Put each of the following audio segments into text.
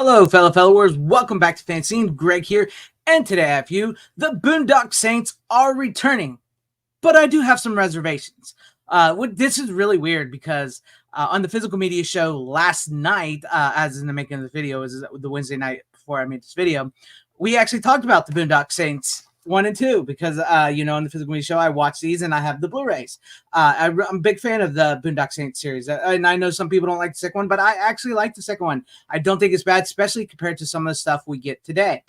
Hello, fellow followers. Welcome back to FanZcene. Greg here, and today I have you. The Boondock Saints are returning, but I do have some reservations. This is really weird because on the physical media show last night, as in the making of the video, is the Wednesday night before I made this video, we actually talked about the Boondock Saints 1 and 2 because, in the physical media show, I watch these and I have the Blu-rays. I'm a big fan of the Boondock Saints series. And I know some people don't like the second one, but I actually like the second one. I don't think it's bad, especially compared to some of the stuff we get today.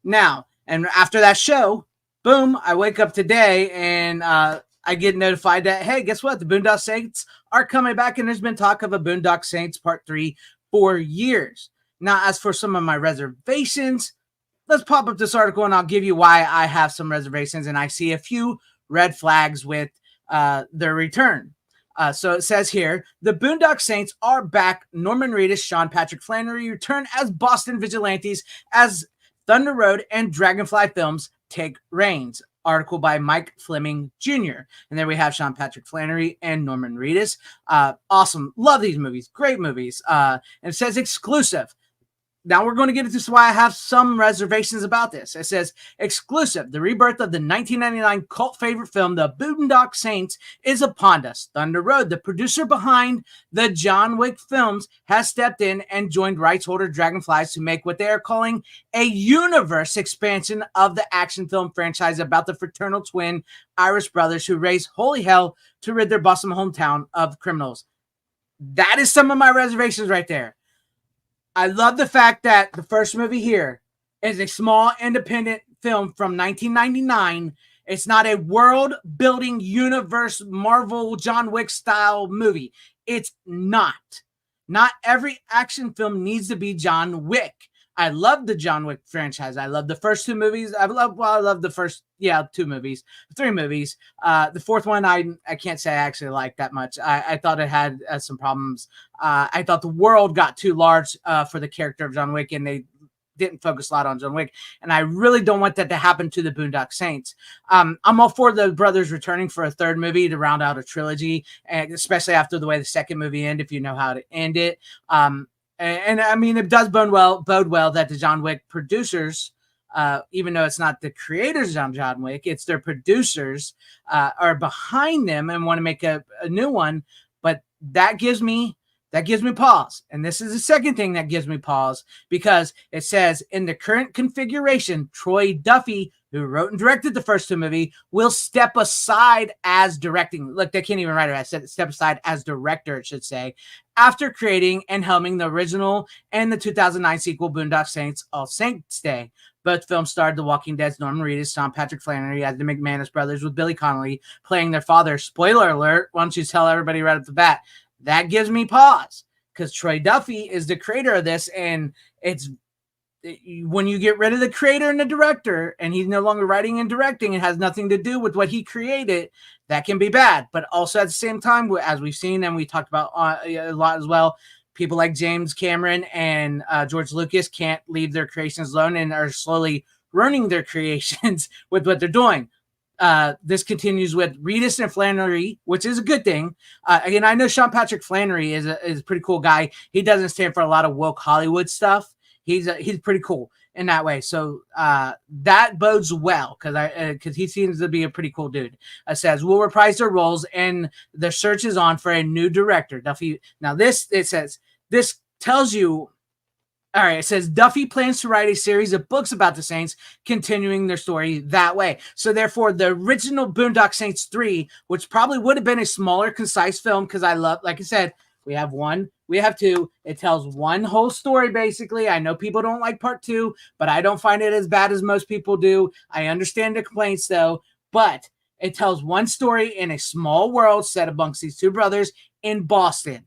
Now, and after that show, boom, I wake up today and I get notified that, hey, guess what? The Boondock Saints are coming back, and there's been talk of a Boondock Saints Part 3 for years. Now, as for some of my reservations, let's pop up this article and I'll give you why I have some reservations and I see a few red flags with their return. So it says here, the Boondock Saints are back. Norman Reedus, Sean Patrick Flanery return as Boston vigilantes as Thunder Road and Dragonfly Films take reins. Article by Mike Fleming Jr. And there we have Sean Patrick Flanery and Norman Reedus. Awesome. Love these movies. Great movies. And it says exclusive. Now we're going to get into why I have some reservations about this. It says, exclusive, the rebirth of the 1999 cult favorite film, The Boondock Saints, is upon us. Thunder Road, the producer behind the John Wick films, has stepped in and joined rights holder Dragonflies to make what they are calling a universe expansion of the action film franchise about the fraternal twin Irish brothers who raise holy hell to rid their Boston hometown of criminals. That is some of my reservations right there. I love the fact that the first movie here is a small independent film from 1999. It's not a world-building universe Marvel John Wick style movie. It's not. Not every action film needs to be John Wick. I love the John Wick franchise. I love the first two movies. I love the first, three movies. The fourth one, I can't say I actually liked that much. I thought it had some problems. I thought the world got too large for the character of John Wick, and they didn't focus a lot on John Wick. And I really don't want that to happen to the Boondock Saints. I'm all for the brothers returning for a third movie to round out a trilogy, and especially after the way the second movie ended, if you know how to end it. And I mean, it does bode well that the John Wick producers, even though it's not the creators of John Wick, it's their producers are behind them and want to make a new one. But that gives me pause. And this is the second thing that gives me pause, because it says in the current configuration, Troy Duffy, who wrote and directed the first two movies, will step aside as directing. Look, they can't even write it. I said step aside as director, it should say, after creating and helming the original and the 2009 sequel, Boondock Saints, All Saints Day. Both films starred The Walking Dead's Norman Reedus, Sean Patrick Flanery as the McManus brothers, with Billy Connolly playing their father. Spoiler alert, why don't you tell everybody right off the bat? That gives me pause, because Troy Duffy is the creator of this, and it's when you get rid of the creator and the director, and he's no longer writing and directing, it has nothing to do with what he created, that can be bad. But also at the same time, as we've seen and we talked about a lot as well, people like James Cameron and George Lucas can't leave their creations alone and are slowly ruining their creations with what they're doing. This continues with Reedus and Flanery, which is a good thing. Again, I know Sean Patrick Flanery is a pretty cool guy. He doesn't stand for a lot of woke Hollywood stuff. He's pretty cool in that way. So that bodes well, because he seems to be a pretty cool dude. It says, we'll reprise their roles, and the search is on for a new director. Duffy. Now this tells you. All right, it says Duffy plans to write a series of books about the Saints, continuing their story that way. So therefore, the original Boondock Saints 3, which probably would have been a smaller, concise film, because like I said, we have one, we have two. It tells one whole story, basically. I know people don't like part 2, but I don't find it as bad as most people do. I understand the complaints, though, but it tells one story in a small world set amongst these two brothers in Boston.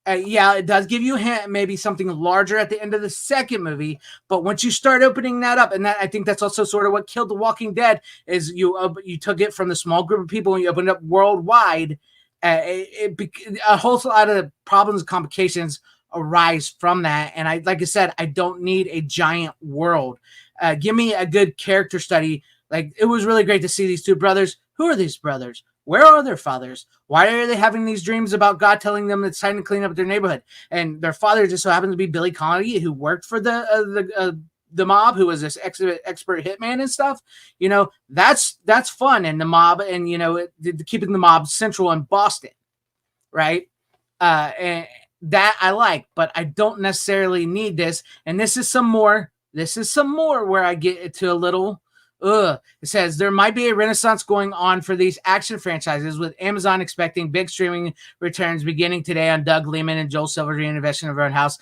It does give you a hint, maybe something larger at the end of the second movie. But once you start opening that up, and I think that's also sort of what killed The Walking Dead, is you took it from the small group of people and you opened it up worldwide. A whole lot of problems and complications arise from that. And like I said, I don't need a giant world. Give me a good character study. Like, it was really great to see these two brothers. Who are these brothers? Where are their fathers? Why are they having these dreams about God telling them it's time to clean up their neighborhood? And their father just so happens to be Billy Connolly, who worked for the mob, who was this expert hitman and stuff. That's fun. And the mob, and keeping the mob central in Boston, right? And that I like, but I don't necessarily need this. And this is some more. This is some more where I get to a little. It says there might be a renaissance going on for these action franchises, with Amazon expecting big streaming returns beginning today on Doug Liman and Joel Silver's reinvention of Roadhouse.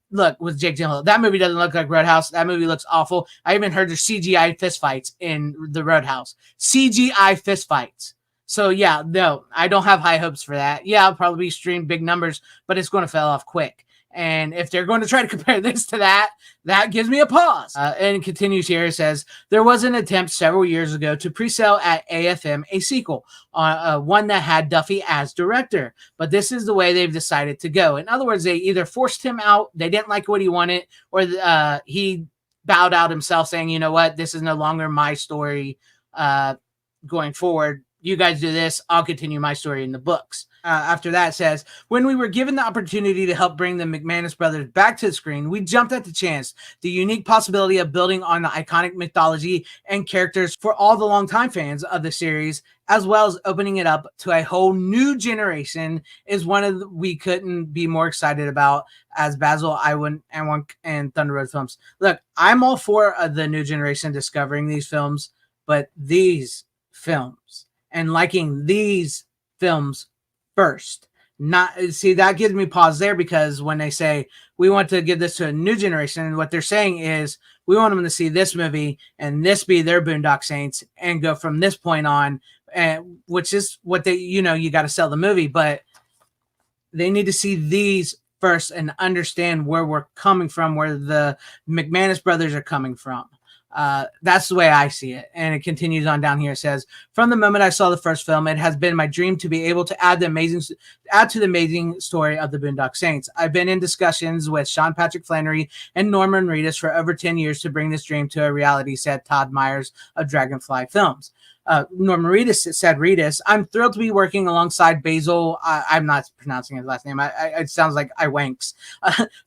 Look, with Jake Gyllenhaal, that movie doesn't look like Roadhouse. That movie looks awful. I even heard there's CGI fistfights in the Roadhouse. CGI fistfights. So yeah, no, I don't have high hopes for that. Yeah, I'll probably stream big numbers, but it's going to fall off quick. And if they're going to try to compare this to that, that gives me a pause. And it continues here. It says, there was an attempt several years ago to pre-sell at AFM a sequel, one that had Duffy as director. But this is the way they've decided to go. In other words, they either forced him out, they didn't like what he wanted, or he bowed out himself saying, you know what, this is no longer my story going forward. You guys do this, I'll continue my story in the books. After that, it says, when we were given the opportunity to help bring the McManus brothers back to the screen, we jumped at the chance. The unique possibility of building on the iconic mythology and characters for all the longtime fans of the series, as well as opening it up to a whole new generation, is one of we couldn't be more excited about as Basil, Iwan, and Thunder Road Films. Look, I'm all for the new generation discovering these films, but these films and liking these films first. Not see, that gives me pause there, because when they say we want to give this to a new generation, what they're saying is we want them to see this movie and this be their Boondock Saints and go from this point on, which is what they, you got to sell the movie, but they need to see these first and understand where we're coming from, where the McManus brothers are coming from. That's the way I see it. And it continues on down here. It says, from the moment I saw the first film, it has been my dream to be able to add to the amazing story of the Boondock Saints. I've been in discussions with Sean Patrick Flannery and Norman Reedus for over 10 years to bring this dream to a reality, said Todd Myers of Dragonfly Films. Norman Reedus said, I'm thrilled to be working alongside Basil. I'm not pronouncing his last name. It sounds like I wanks.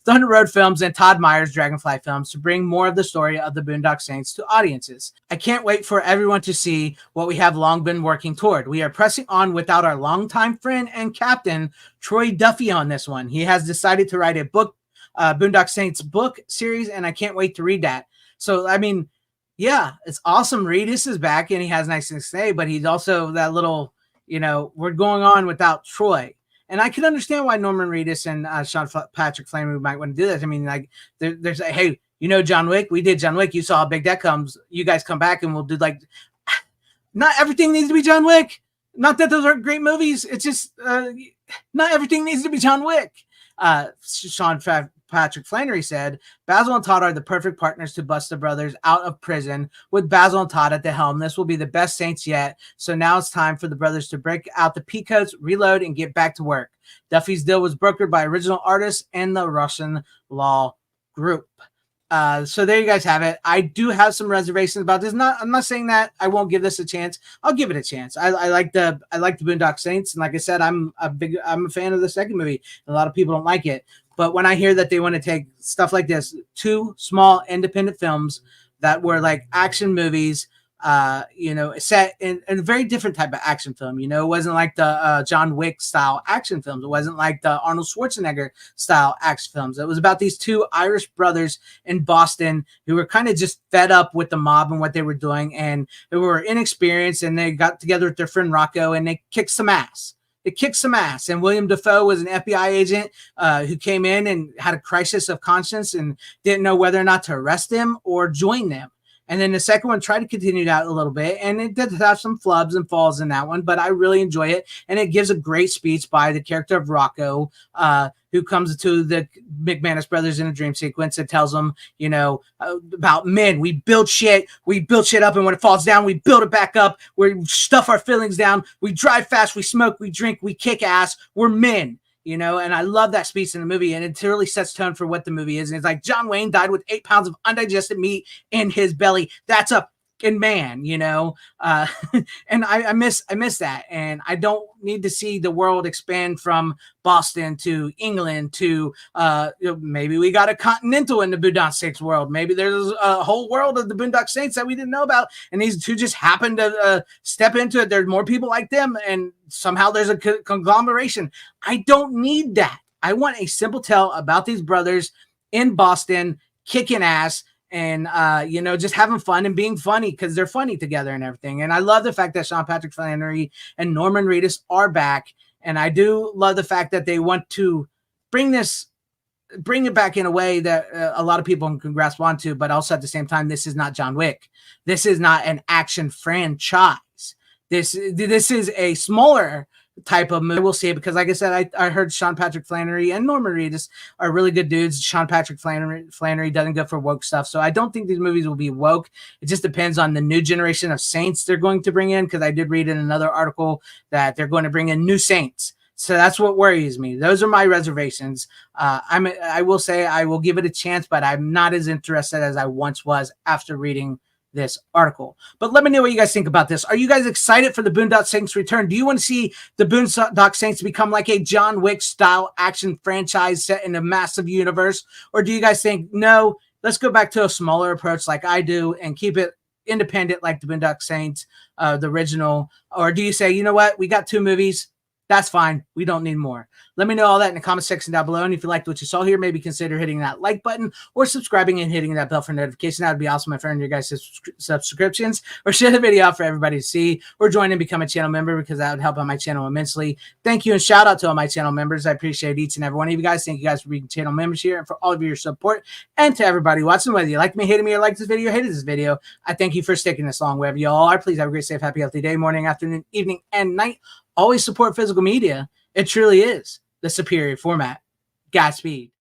Thunder Road Films and Todd Myers, Dragonfly Films, to bring more of the story of the Boondock Saints to audiences. I can't wait for everyone to see what we have long been working toward. We are pressing on without our longtime friend and captain, Troy Duffy, on this one. He has decided to write a book, Boondock Saints book series, and I can't wait to read that. So, I mean, yeah, it's awesome. Reedus is back and he has nice things to say, but he's also that little, we're going on without Troy. And I can understand why Norman Reedus and Sean Patrick Flannery might want to do this. I mean, like, there's a, hey, John Wick? We did John Wick. You saw how big that comes. You guys come back and we'll do, like, not everything needs to be John Wick. Not that those aren't great movies. It's just not everything needs to be John Wick. Sean Patrick Flannery said, Basil and Todd are the perfect partners to bust the brothers out of prison. With Basil and Todd at the helm, this will be the best Saints yet. So now it's time for the brothers to break out the peacoats, reload, and get back to work. Duffy's deal was brokered by original artists and the Russian Law Group. So there you guys have it. I do have some reservations about this. I'm not saying that I won't give this a chance. I'll give it a chance. I like the Boondock Saints, and like I said, I'm a fan of the second movie. A lot of people don't like it, but when I hear that they want to take stuff like this, two small independent films that were like action movies, set in a very different type of action film. It wasn't like the John Wick style action films. It wasn't like the Arnold Schwarzenegger style action films. It was about these two Irish brothers in Boston who were kind of just fed up with the mob and what they were doing, and they were inexperienced, and they got together with their friend Rocco and they kicked some ass. And William Dafoe was an FBI agent who came in and had a crisis of conscience and didn't know whether or not to arrest him or join them. And then the second one tried to continue that a little bit, and it did have some flubs and falls in that one, but I really enjoy it. And it gives a great speech by the character of Rocco, who comes to the McManus brothers in a dream sequence and tells them, about men. We build shit up, and when it falls down, we build it back up. We stuff our feelings down. We drive fast. We smoke. We drink. We kick ass. We're men. And I love that speech in the movie, and it really sets tone for what the movie is. And it's like John Wayne died with 8 pounds of undigested meat in his belly. That's a and man, and I miss that, and I don't need to see the world expand from Boston to England to maybe we got a continental in the Boondock Saints world. Maybe there's a whole world of the Boondock Saints that we didn't know about, and these two just happen to step into it. There's more people like them, and somehow there's a conglomeration. I don't need that. I want a simple tale about these brothers in Boston kicking ass and just having fun and being funny because they're funny together and everything. And I love the fact that Sean Patrick Flanery and Norman Reedus are back, and I do love the fact that they want to bring it back in a way that a lot of people can grasp onto, but also at the same time, this is not John Wick. This is not an action franchise. This is a smaller type of movie. We'll see it because, like I said, I heard Sean Patrick Flanery and Norman Reedus are really good dudes. Sean Patrick Flanery doesn't go for woke stuff, so I don't think these movies will be woke. It just depends on the new generation of saints they're going to bring in, because I did read in another article that they're going to bring in new saints. So that's what worries me. Those are my reservations. I will say I will give it a chance, but I'm not as interested as I once was after reading this article. But let me know what you guys think about this. Are you guys excited for the Boondock Saints return? Do you want to see the Boondock Saints become like a John Wick style action franchise set in a massive universe? Or do you guys think, no, let's go back to a smaller approach like I do and keep it independent like the Boondock Saints, the original? Or do you say, you know what, we got 2 movies, that's fine, we don't need more? Let me know all that in the comment section down below. And if you liked what you saw here, maybe consider hitting that like button or subscribing and hitting that bell for notification. That would be awesome, my friend. Your guys' subscriptions, or share the video out for everybody to see, or join and become a channel member, because that would help out my channel immensely. Thank you, and shout out to all my channel members. I appreciate each and every one of you guys. Thank you guys for being channel members here and for all of your support. And to everybody watching, whether you like me, hated me, or liked this video, or hated this video, I thank you for sticking this long. Wherever you all are, please have a great, safe, happy, healthy day, morning, afternoon, evening, and night. Always support physical media. It truly is the superior format. Godspeed.